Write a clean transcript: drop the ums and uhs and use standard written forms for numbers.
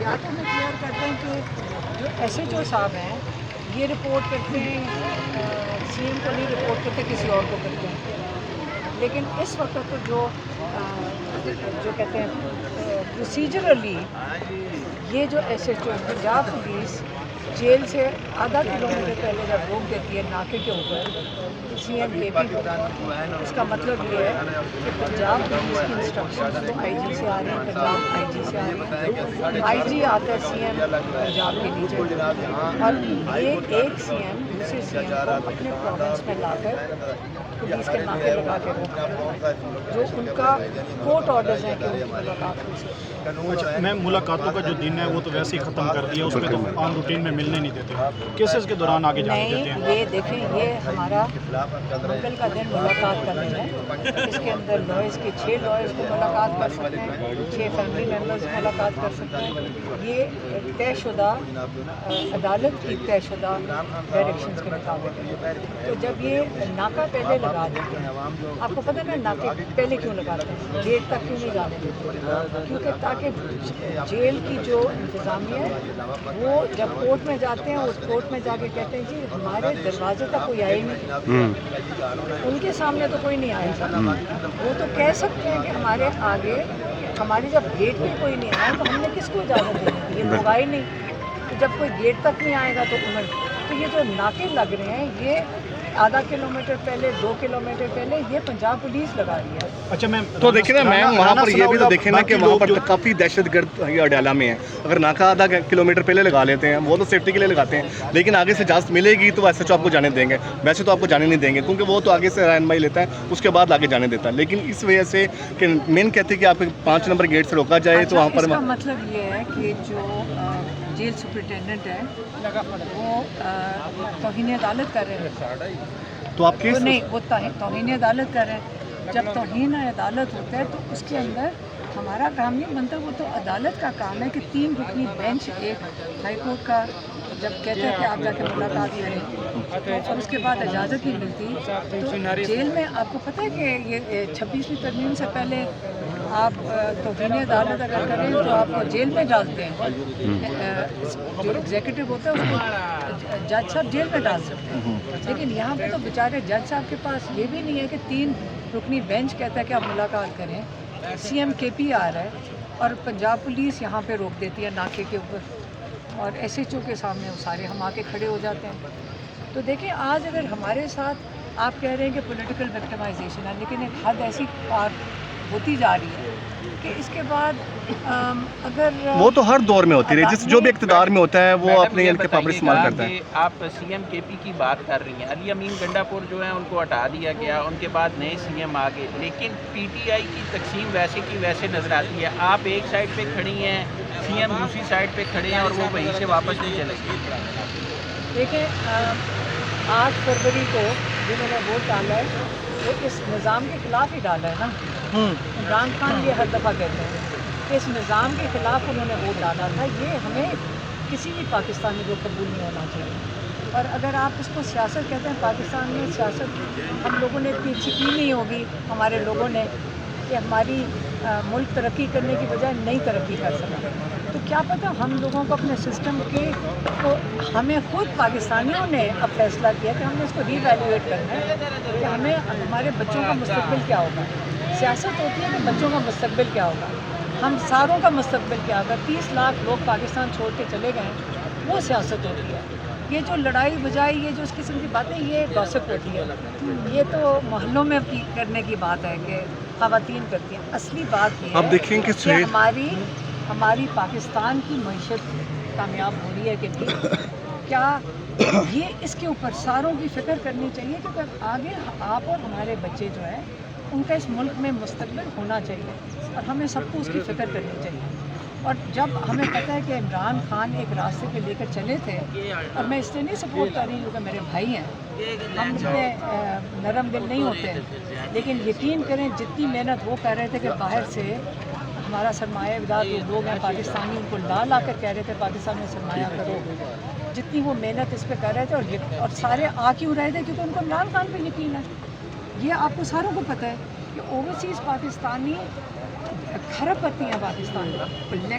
یا تو ہمیں کلیئر کرتے ہیں کہ جو ایس ایچ او صاحب ہیں یہ رپورٹ کرتے ہیں سی ایم کو نہیں رپورٹ کرتے کسی اور کو کرتے ہیں، لیکن اس وقت تو جو کہتے ہیں پروسیجرلی یہ جو S H O Punjab police jail سے آدھا کلومیٹر پہلے جب روک دیتی ہے ناکے کے اوپر سی ایم کے پی کو، اس کا مطلب یہ ہے کہ پنجاب پولیس کی انسٹرکشن تو آئی جی سے آ رہی ہیں، پنجاب آئی جی سے آ رہی ہیں، آئی جی آتا ہے سی ایم پنجاب کے نیچے، اور ایک سی ایم دوسرے سی ایم کو اپنے پروونس میں لا کر پولیس کے ناکے لگا کے روکتا ہے، جو ان کا کورٹ آرڈرز ہیں کہ ان کی ملاقات ہو سکتی ہے۔ اچھا میم، ملاقاتوں کا جو دن ہے وہ تو ویسے ہی ختم کر دیا، اس میں تو عام روٹین میں ملنے نہیں دیتے، کیسز کے دوران آگے جانے دیتے ہیں؟ نہیں، یہ دیکھیں یہ ہمارا منگل کا دن ملاقات کا دن ہے، اس کے اندر لائرز کے 6 لائرز کو ملاقات کر سکتے ہیں، 6 فیملی ممبرز ملاقات کر سکتے ہیں، یہ طے شدہ عدالت کی طے شدہ ڈائریکشنز کے مطابق ہے۔ تو جب یہ ناکہ پہلے لگا دیتے ہیں، آپ کو پتہ ہے نا ناکے پہلے کیوں لگاتے ہیں، گیٹ تک کیوں نہیں جانے دیتے، کیونکہ تاکہ جیل کی جو انتظامیہ ہے وہ جب کورٹ میں جاتے ہیں اس کورٹ میں جا کے کہتے ہیں جی ہمارے دروازے تک کوئی آئے نہیں، ان کے سامنے تو کوئی نہیں آیا تھا، وہ تو کہہ سکتے ہیں کہ ہمارے آگے ہماری جب گیٹ پہ کوئی نہیں آیا تو ہم نے کس کو اجازت دینی، یہ ہوگا ہی نہیں، تو جب کوئی گیٹ تک نہیں آئے گا تو تو یہ جو ناکے لگ رہے ہیں یہ آدھا کلومیٹر پہلے 2 کلومیٹر پہلے یہ پنجاب پولیس لگا رہی ہے۔ اچھا میم، تو دیکھیں نا میم وہاں پر یہ بھی تو دیکھیں نا کہ وہاں پر کافی دہشت گرد اڈیالہ میں ہیں، اگر ناکہ آدھا کلومیٹر پہلے لگا لیتے ہیں وہ تو سیفٹی کے لیے لگاتے ہیں، لیکن آگے سے اجازت ملے گی تو ایسے تو آپ کو جانے دیں گے، ویسے تو آپ کو جانے نہیں دیں گے کیونکہ وہ تو آگے سے رہنمائی لیتا ہے اس کے بعد آگے جانے دیتا ہے، لیکن اس وجہ سے کہ مین کہتے ہیں کہ آپ کو 5 نمبر گیٹ سے روکا جائے تو وہاں پر اس کا مطلب یہ ہے کہ جو جیل سپرنٹینڈنٹ ہے وہ توہین عدالت کر رہے ہیں، تو آپ کی نہیں وہ توہین عدالت کر رہے ہیں، جب توہین عدالت ہوتا ہے تو اس کے اندر ہمارا کام نہیں بنتا، وہ تو عدالت کا کام ہے کہ 3 رکنی بینچ ایک ہائی کورٹ کا جب کہتے ہیں کہ آپ جا کے ملاقات کریں اور اس کے بعد اجازت نہیں ملتی تو جیل میں آپ کو پتہ ہے کہ یہ 26ویں ترمیم سے پہلے آپ توہین عدالت اگر کریں تو آپ کو جیل میں ڈالتے ہیں، جو ایگزیکٹو ہوتا ہے اس کو جج صاحب جیل میں ڈال سکتے ہیں، لیکن یہاں پہ تو بیچارے جج صاحب کے پاس یہ بھی نہیں ہے کہ 3 رکنی بینچ کہتا ہے کہ آپ ملاقات کریں، سی ایم کے پی آ رہا ہے اور پنجاب پولیس یہاں پہ روک دیتی ہے ناکے کے اوپر اور ایس ایچ او کے سامنے وہ سارے ہم آ کے کھڑے ہو جاتے ہیں۔ تو دیکھیں آج اگر ہمارے ساتھ آپ کہہ رہے ہیں کہ پولیٹیکل وکٹمائزیشن ہے، لیکن ایک حد ایسی پار ہوتی جا رہی ہے کہ اس کے بعد اگر وہ تو ہر دور میں ہوتی رہی، جس جو بھی اقتدار میں ہوتا ہے وہ اپنے ان کے پاور استعمال کرتا ہے۔ آپ سی ایم کے پی کی بات کر رہی ہیں، علی امین گنڈا پور جو ہیں ان کو ہٹا دیا گیا، ان کے بعد نئے سی ایم آ گئے، لیکن پی ٹی آئی کی تقسیم ویسے کی ویسے نظر آتی ہے، آپ ایک سائڈ پہ کھڑی ہیں، سی ایم دوسری سائڈ پہ کھڑے ہیں اور وہ وہیں سے واپس نہیں چلے گئے۔ دیکھیں 8 فروری کو جنہوں نے ووٹ ڈالا ہے وہ اس نظام کے خلاف ہی ڈالا ہے نا، عمران خان یہ ہر دفعہ کہتے ہیں کہ اس نظام کے خلاف انہوں نے ووٹ ڈالا تھا، یہ ہمیں کسی بھی پاکستانی کو قبول نہیں ہونا چاہیے، اور اگر آپ اس کو سیاست کہتے ہیں پاکستان میں سیاست ہم لوگوں نے اتنی اچھی کی نہیں ہوگی ہمارے لوگوں نے کہ ہماری ملک ترقی کرنے کی بجائے نئی ترقی کر سکے، تو کیا پتہ ہم لوگوں کو اپنے سسٹم کے کو ہمیں خود پاکستانیوں نے اب فیصلہ کیا کہ ہم نے اس کو ری ایویلویٹ کرنا ہے کہ ہمیں ہمارے بچوں کا مستقبل کیا ہوگا، سیاست ہوتی ہے کہ بچوں کا مستقبل کیا ہوگا، ہم ساروں کا مستقبل کیا ہوگا، 30 لاکھ لوگ پاکستان چھوڑ کے چلے گئے ہیں، وہ سیاست ہوتی ہے، یہ جو لڑائی بجائی یہ جو اس قسم کی باتیں یہ گوسپ ہوتی ہے، یہ تو محلوں میں کرنے کی بات ہے کہ خواتین کرتی ہیں، اصلی بات یہ اب دیکھیں کہ ہماری پاکستان کی معیشت کامیاب ہو رہی ہے کہ نہیں، کیا یہ اس کے اوپر ساروں کی فکر کرنی چاہیے کیونکہ آگے آپ اور ہمارے بچے جو ہیں ان کا اس ملک میں مستقبل ہونا چاہیے اور ہمیں سب کو اس کی فکر کرنی چاہیے، اور جب ہمیں پتہ ہے کہ عمران خان ایک راستے پہ لے کر چلے تھے، اور میں اس لیے نہیں سپورٹ کر رہی ہوں کیونکہ میرے بھائی ہیں، ہم اتنے نرم دل نہیں ہوتے، لیکن یقین کریں جتنی محنت وہ کر رہے تھے کہ باہر سے ہمارا سرمایہ دار جو لوگ ہیں پاکستانی ان کو لا کر کہہ رہے تھے پاکستان میں سرمایہ کرو، جتنی وہ محنت اس پہ کر رہے تھے اور سارے آ کیوں رہے تھے کیونکہ ان کو عمران خان پہ یقین ہے، یہ آپ کو ساروں کو پتہ ہے کہ اوورسیز پاکستانی کھرب پتی ہیں پاکستان میں،